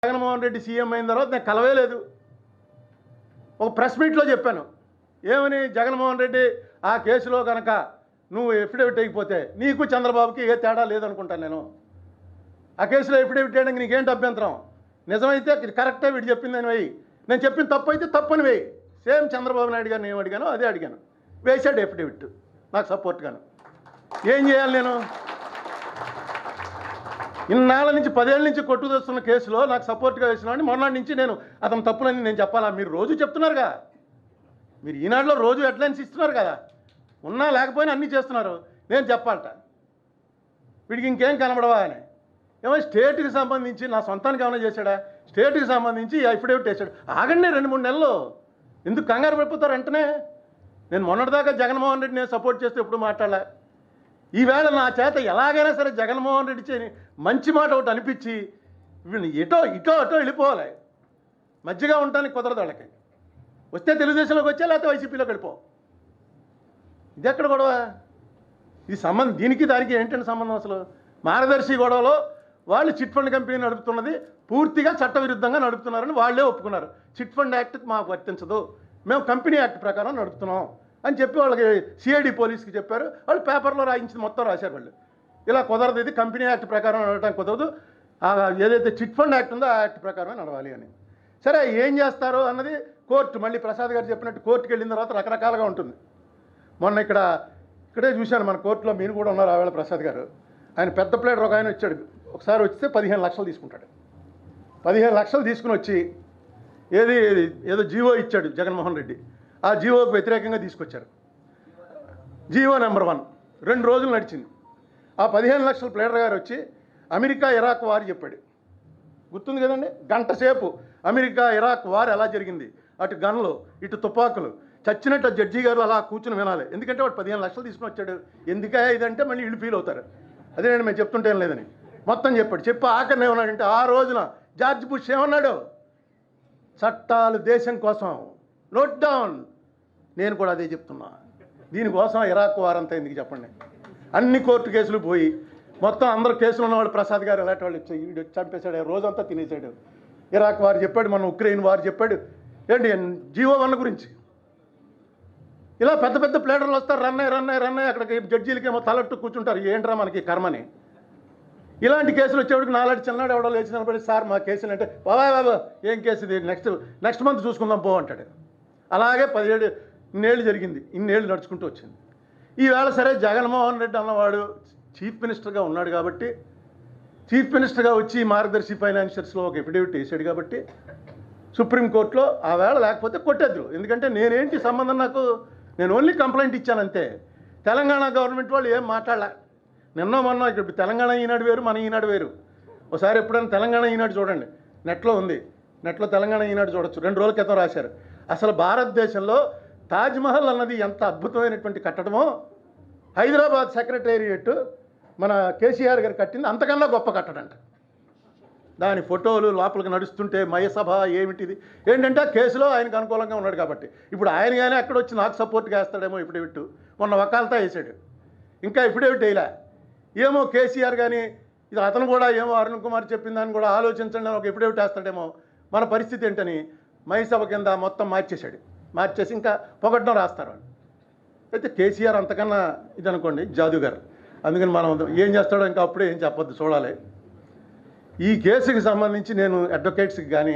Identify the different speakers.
Speaker 1: Jaganmohan Reddy CM అయిన తర్వాత నేను కలవే లేదు. ఒక ప్రెస్ మీట్లో చెప్పాను ఏమని, జగన్మోహన్ రెడ్డి ఆ కేసులో కనుక నువ్వు ఎఫిడవిట్ అయిపోతే నీకు చంద్రబాబుకి ఏ తేడా లేదనుకుంటాను. నేను ఆ కేసులో ఎఫిడవిట్ చేయడానికి నీకేంటి అభ్యంతరం? నిజమైతే కరెక్టే వీడు చెప్పిందని వేయి, నేను చెప్పిన తప్పు అయితే తప్పని వేయి. సేమ్ చంద్రబాబు నాయుడు గారిని ఏం అడిగానో అదే అడిగాను, వేసాడు ఎఫిడవిట్ నాకు సపోర్ట్గాను. ఏం చేయాలి నేను? ఇన్నాళ్ళ నుంచి 10 ఏళ్ళ నుంచి కొట్టుదొస్తున్న కేసులో నాకు సపోర్ట్గా వేసినాడు. మొన్నటి నుంచి నేను అతను తప్పులని నేను చెప్పాలా? మీరు రోజు చెప్తున్నారుగా, మీరు ఈనాడులో రోజు హెడ్లైన్స్ ఇస్తున్నారు కదా, ఉన్నా లేకపోయినా అన్నీ చేస్తున్నారు. నేను చెప్పాలట వీడికి ఇంకేం కనబడవా అని. ఏమో స్టేట్కి సంబంధించి నా సొంతానికి ఏమైనా చేశాడా? స్టేట్కి సంబంధించి అఫిడవిట్ వేసాడు. ఆగండి 2-3 నెలలు, ఎందుకు కంగారు పడిపోతారు వెంటనే? నేను మొన్నటిదాకా జగన్మోహన్ రెడ్డి నేను సపోర్ట్ చేస్తే ఎప్పుడు మాట్లాడలే. ఈవేళ నా చేత ఎలాగైనా సరే జగన్మోహన్ రెడ్డి చేయని మంచి మాట ఒకటి అనిపించి వీళ్ళని ఇటో అటో వెళ్ళిపోవాలి. మధ్యగా ఉండటానికి కుదరదు వాళ్ళకి. వస్తే తెలుగుదేశంలోకి వచ్చా, లేకపోతే వైసీపీలోకి వెళ్ళిపో. ఇది ఎక్కడ గొడవ? ఇది సంబంధం దీనికి దానికి ఏంటంటే సంబంధం? అసలు మార్గదర్శి గొడవలో వాళ్ళు చిట్ ఫండ్ కంపెనీ నడుపుతున్నది పూర్తిగా చట్టవిరుద్ధంగా నడుపుతున్నారని వాళ్ళే ఒప్పుకున్నారు. చిట్ ఫండ్ యాక్ట్ మాకు వర్తించదు, మేము కంపెనీ యాక్ట్ ప్రకారం నడుపుతున్నాం అని చెప్పి వాళ్ళకి సిఐడి పోలీస్కి చెప్పారు. వాళ్ళు పేపర్లో రాయించింది మొత్తం రాశారు. వాళ్ళు ఇలా కుదరదు, ఇది కంపెనీ యాక్ట్ ప్రకారం నడవడానికి కుదరదు, ఏదైతే చిట్ ఫండ్ యాక్ట్ ఉందో ఆ యాక్ట్ ప్రకారమే నడవాలి అని. సరే ఏం చేస్తారు అన్నది కోర్టు, మళ్ళీ ప్రసాద్ గారు చెప్పినట్టు కోర్టుకి వెళ్ళిన తర్వాత రకరకాలుగా ఉంటుంది. మొన్న ఇక్కడే చూశాను మన కోర్టులో, మీరు కూడా ఉన్నారు ఆవేళ ప్రసాద్ గారు. ఆయన పెద్ద ప్లేటర్ ఒక ఆయన వచ్చాడు, ఒకసారి వస్తే 15 లక్షలు తీసుకుంటాడు. 15 లక్షలు తీసుకుని వచ్చి ఏదో జీవో ఇచ్చాడు జగన్మోహన్ రెడ్డి. ఆ జీవోకి వ్యతిరేకంగా తీసుకొచ్చారు. జీవో నెంబర్ 1 2 రోజులు నడిచింది. ఆ 15 లక్షల ప్లేటర్ గారు వచ్చి అమెరికా ఇరాక్ వార్ చెప్పాడు. గుర్తుంది కదండి? గంట సేపు అమెరికా ఇరాక్ వార్ ఎలా జరిగింది, అటు గన్లు ఇటు తుపాకులు, చచ్చినట్టు జడ్జి గారు అలా కూర్చుని వినాలి. ఎందుకంటే వాడు 15 లక్షలు తీసుకుని వచ్చాడు. ఎందుకే ఇదంటే మళ్ళీ వీళ్ళు ఫీల్ అవుతారు. అదే నేను మేము చెప్తుంటేం లేదని మొత్తం చెప్పాడు. చెప్పి ఆఖరిని ఏమన్నాడంటే, ఆ రోజున జార్జ్ బుష్ ఏమన్నాడు, చట్టాలు దేశం కోసం, నోట్ డౌన్. నేను కూడా అదే చెప్తున్నా. దీనికోసం ఇరాక్ వార్ అంతా ఎందుకు చెప్పండి? అన్ని కోర్టు కేసులు పోయి మొత్తం అందరు కేసులు ఉన్నవాళ్ళు ప్రసాద్ గారు ఎలాంటి వాళ్ళు వీడు చంపేశాడు, రోజంతా తినేశాడు. ఇరాక్ వార్ చెప్పాడు, మన ఉక్రెయిన్ వార్ చెప్పాడు, ఏంటి జీవో 1 గురించి. ఇలా పెద్ద పెద్ద ప్లేటర్లు వస్తారు, రన్నయ్య అక్కడికి జడ్జీలకేమో తలట్టు కూర్చుంటారు. ఏంట్రా మనకి కర్మని. ఇలాంటి కేసులు వచ్చేవాడికి నాలాంటి చిన్ననాడు ఎవడో లేచి నిలబడి, సార్ మా కేసులు అంటే, బాబా ఏం కేసు ఇది, నెక్స్ట్ మంత్ చూసుకుందాం పో అంటాడు. అలాగే 17 ఇన్నేళ్ళు జరిగింది, ఇన్నేళ్ళు నడుచుకుంటూ వచ్చింది. ఈవేళ సరే జగన్మోహన్ రెడ్డి అన్నవాడు చీఫ్ మినిస్టర్గా ఉన్నాడు కాబట్టి, చీఫ్ మినిస్టర్గా వచ్చి మార్గదర్శి ఫైనాన్షియల్స్లో ఒక ఎఫిడవిట్ వేసాడు కాబట్టి సుప్రీంకోర్టులో ఆ వేళ లేకపోతే కొట్టేద్దరు. ఎందుకంటే నేనేంటి సంబంధం, నేను ఓన్లీ కంప్లైంట్ ఇచ్చానంతే. తెలంగాణ గవర్నమెంట్ వాళ్ళు ఏం మాట్లాడలే. మొన్న ఇక్కడ తెలంగాణ ఈనాడు వేరు, మన ఈనాడు వేరు. ఒకసారి ఎప్పుడైనా తెలంగాణ ఈనాడు చూడండి, నెట్లో ఉంది, నెట్లో తెలంగాణ ఈనాడు చూడొచ్చు. 2 రోజుల క్రితం రాశారు. అసలు భారతదేశంలో తాజ్మహల్ అన్నది ఎంత అద్భుతమైనటువంటి కట్టడమో, హైదరాబాద్ సెక్రటేరియట్ మన కేసీఆర్ గారు కట్టింది అంతకన్నా గొప్ప కట్టడంట. దాని ఫోటోలు లోపలికి నడుస్తుంటే మయసభ ఏమిటిది, ఏంటంటే కేసులో ఆయనకు అనుకూలంగా ఉన్నాడు కాబట్టి. ఇప్పుడు ఆయన కానీ అక్కడ వచ్చి నాకు సపోర్ట్గా వేస్తాడేమో ఎఫిడవిట్. మొన్న వకాలతా వేసాడు, ఇంకా ఎఫిడవిట్ వేయలే. ఏమో కేసీఆర్ కానీ ఇది అతను కూడా ఏమో అరుణ్ కుమార్ చెప్పిన దాన్ని కూడా ఆలోచించండి అని ఒక ఎఫిడవిట్ వేస్తాడేమో. మన పరిస్థితి ఏంటని మయసభ కింద మొత్తం మార్చేసి ఇంకా పొగడ్డం రాస్తారు వాళ్ళు. అయితే కేసీఆర్ అంతకన్నా ఇది అనుకోండి జాదుగారు. అందుకని మనం ఏం చేస్తాడో ఇంకా అప్పుడే ఏం చెప్పొద్దు, చూడాలి. ఈ కేసుకి సంబంధించి నేను అడ్వకేట్స్కి కానీ